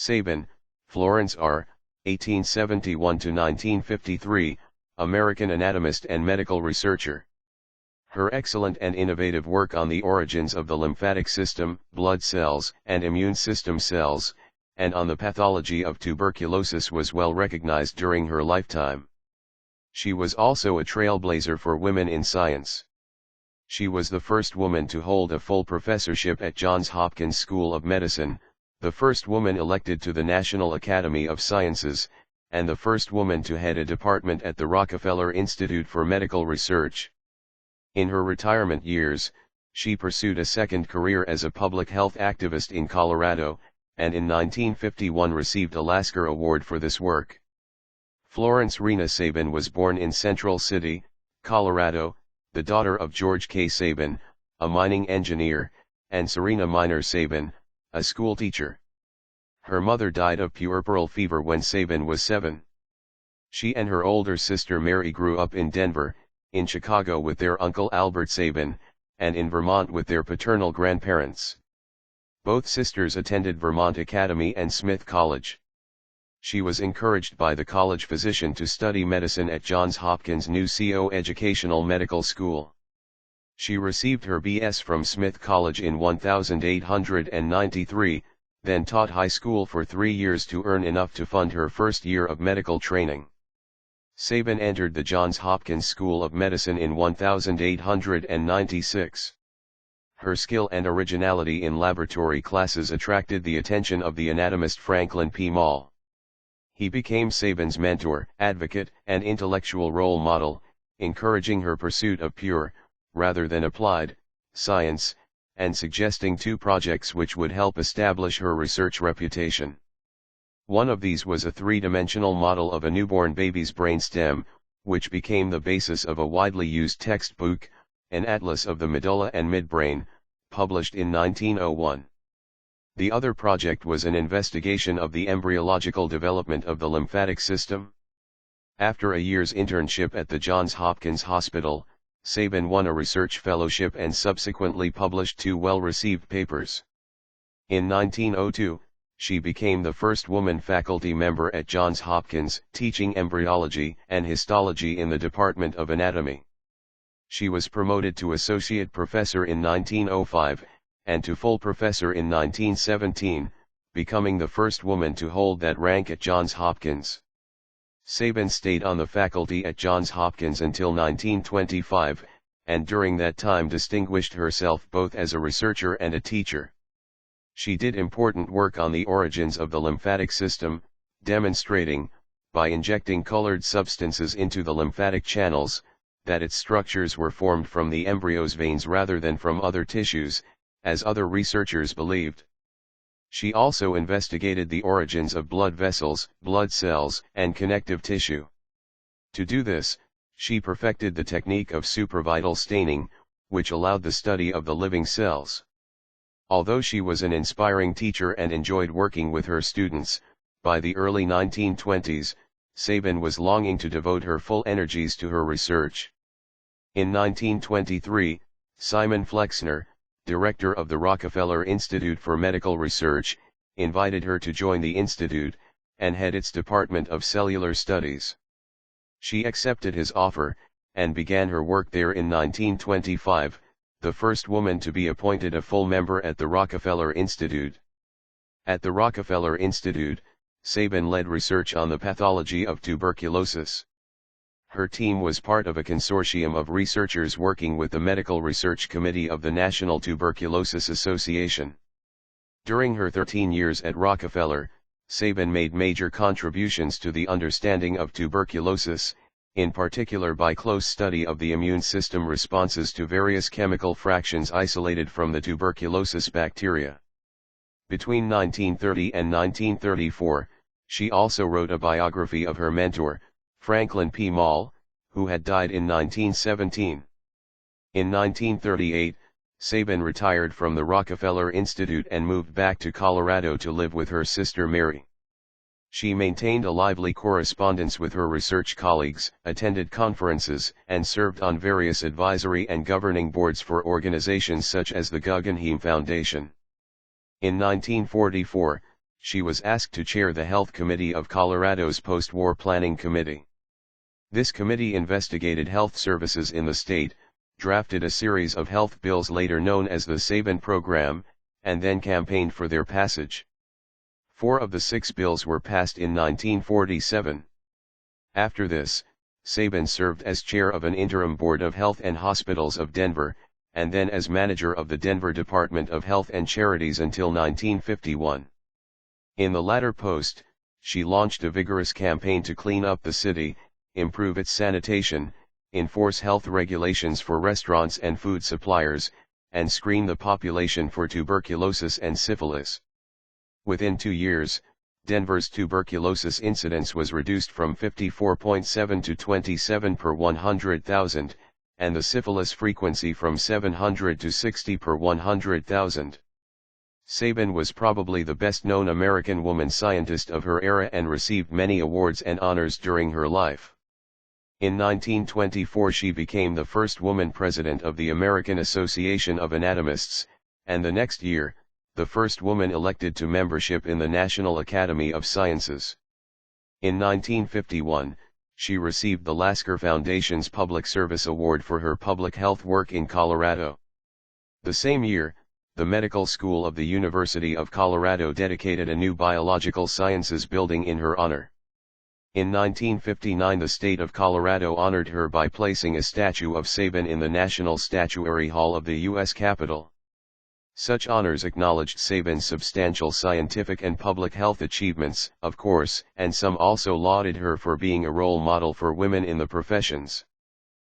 Sabin, Florence R., 1871–1953, American anatomist and medical researcher. Her excellent and innovative work on the origins of the lymphatic system, blood cells, and immune system cells, and on the pathology of tuberculosis was well recognized during her lifetime. She was also a trailblazer for women in science. She was the first woman to hold a full professorship at Johns Hopkins School of Medicine, the first woman elected to the National Academy of Sciences, and the first woman to head a department at the Rockefeller Institute for Medical Research. In her retirement years, she pursued a second career as a public health activist in Colorado, and in 1951 received a Lasker Award for this work. Florence Rena Sabin was born in Central City, Colorado, the daughter of George K. Sabin, a mining engineer, and Serena Minor Sabin, a schoolteacher. Her mother died of puerperal fever when Sabin was 7. She and her older sister Mary grew up in Denver, in Chicago with their uncle Albert Sabin, and in Vermont with their paternal grandparents. Both sisters attended Vermont Academy and Smith College. She was encouraged by the college physician to study medicine at Johns Hopkins New Co. Educational Medical School. She received her B.S. from Smith College in 1893, then taught high school for 3 years to earn enough to fund her first year of medical training. Sabin entered the Johns Hopkins School of Medicine in 1896. Her skill and originality in laboratory classes attracted the attention of the anatomist Franklin P. Mall. He became Sabin's mentor, advocate, and intellectual role model, encouraging her pursuit of pure, rather than applied, science, and suggesting 2 projects which would help establish her research reputation. One of these was a 3-dimensional model of a newborn baby's brainstem, which became the basis of a widely used textbook, an atlas of the medulla and midbrain, published in 1901. The other project was an investigation of the embryological development of the lymphatic system. After a year's internship at the Johns Hopkins Hospital, Sabin won a research fellowship and subsequently published 2 well-received papers. In 1902, she became the first woman faculty member at Johns Hopkins, teaching embryology and histology in the Department of Anatomy. She was promoted to associate professor in 1905, and to full professor in 1917, becoming the first woman to hold that rank at Johns Hopkins. Sabin stayed on the faculty at Johns Hopkins until 1925, and during that time distinguished herself both as a researcher and a teacher. She did important work on the origins of the lymphatic system, demonstrating, by injecting colored substances into the lymphatic channels, that its structures were formed from the embryo's veins rather than from other tissues, as other researchers believed. She also investigated the origins of blood vessels, blood cells, and connective tissue. To do this, she perfected the technique of supravital staining, which allowed the study of the living cells. Although she was an inspiring teacher and enjoyed working with her students, by the early 1920s, Sabin was longing to devote her full energies to her research. In 1923, Simon Flexner, director of the Rockefeller Institute for Medical Research, invited her to join the institute, and head its Department of Cellular Studies. She accepted his offer, and began her work there in 1925, the first woman to be appointed a full member at the Rockefeller Institute. At the Rockefeller Institute, Sabin led research on the pathology of tuberculosis. Her team was part of a consortium of researchers working with the Medical Research Committee of the National Tuberculosis Association. During her 13 years at Rockefeller, Sabin made major contributions to the understanding of tuberculosis, in particular by close study of the immune system responses to various chemical fractions isolated from the tuberculosis bacteria. Between 1930 and 1934, she also wrote a biography of her mentor, Franklin P. Mall, who had died in 1917. In 1938, Sabin retired from the Rockefeller Institute and moved back to Colorado to live with her sister Mary. She maintained a lively correspondence with her research colleagues, attended conferences, and served on various advisory and governing boards for organizations such as the Guggenheim Foundation. In 1944, she was asked to chair the Health Committee of Colorado's Post-War Planning Committee. This committee investigated health services in the state, drafted a series of health bills later known as the Sabin Program, and then campaigned for their passage. 4 of the 6 bills were passed in 1947. After this, Sabin served as chair of an interim board of health and hospitals of Denver, and then as manager of the Denver Department of Health and Charities until 1951. In the latter post, she launched a vigorous campaign to clean up the city, improve its sanitation, enforce health regulations for restaurants and food suppliers, and screen the population for tuberculosis and syphilis. Within 2 years, Denver's tuberculosis incidence was reduced from 54.7 to 27 per 100,000, and the syphilis frequency from 700 to 60 per 100,000. Sabin was probably the best-known American woman scientist of her era and received many awards and honors during her life. In 1924 she became the first woman president of the American Association of Anatomists, and the next year, the first woman elected to membership in the National Academy of Sciences. In 1951, she received the Lasker Foundation's Public Service Award for her public health work in Colorado. The same year, the Medical School of the University of Colorado dedicated a new biological sciences building in her honor. In 1959 the state of Colorado honored her by placing a statue of Sabin in the National Statuary Hall of the U.S. Capitol. Such honors acknowledged Sabin's substantial scientific and public health achievements, of course, and some also lauded her for being a role model for women in the professions.